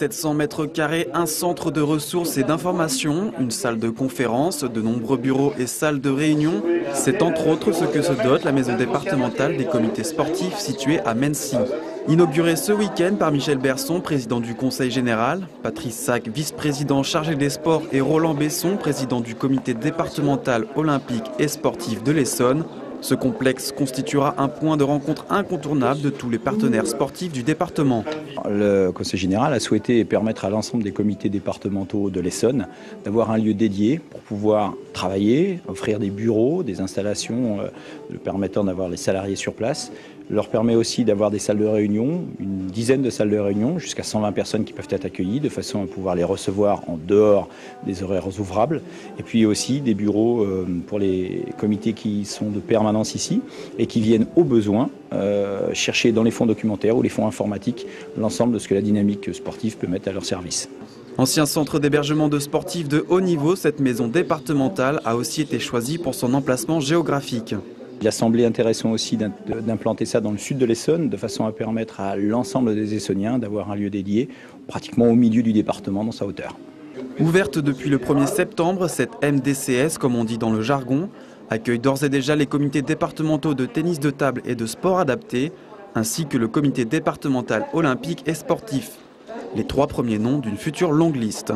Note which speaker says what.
Speaker 1: 700 mètres carrés, un centre de ressources et d'information, une salle de conférence, de nombreux bureaux et salles de réunion. C'est entre autres ce que se dote la maison départementale des comités sportifs située à Mennecy. Inaugurée ce week-end par Michel Berson, président du Conseil général, Patrice Sac, vice-président chargé des sports et Roland Besson, président du comité départemental olympique et sportif de l'Essonne. Ce complexe constituera un point de rencontre incontournable de tous les partenaires sportifs du département.
Speaker 2: Le Conseil général a souhaité permettre à l'ensemble des comités départementaux de l'Essonne d'avoir un lieu dédié pour pouvoir travailler, offrir des bureaux, des installations permettant d'avoir les salariés sur place. Leur permet aussi d'avoir des salles de réunion, une dizaine de salles de réunion, jusqu'à 120 personnes qui peuvent être accueillies, de façon à pouvoir les recevoir en dehors des horaires ouvrables. Et puis aussi des bureaux pour les comités qui sont de permanence ici et qui viennent au besoin chercher dans les fonds documentaires ou les fonds informatiques l'ensemble de ce que la dynamique sportive peut mettre à leur service.
Speaker 1: Ancien centre d'hébergement de sportifs de haut niveau, cette maison départementale a aussi été choisie pour son emplacement géographique.
Speaker 2: Il a semblé intéressant aussi d'implanter ça dans le sud de l'Essonne, de façon à permettre à l'ensemble des Essonniens d'avoir un lieu dédié, pratiquement au milieu du département, dans sa hauteur.
Speaker 1: Ouverte depuis le 1er septembre, cette MDCS, comme on dit dans le jargon, accueille d'ores et déjà les comités départementaux de tennis de table et de sport adapté, ainsi que le comité départemental olympique et sportif. Les 3 premiers noms d'une future longue liste.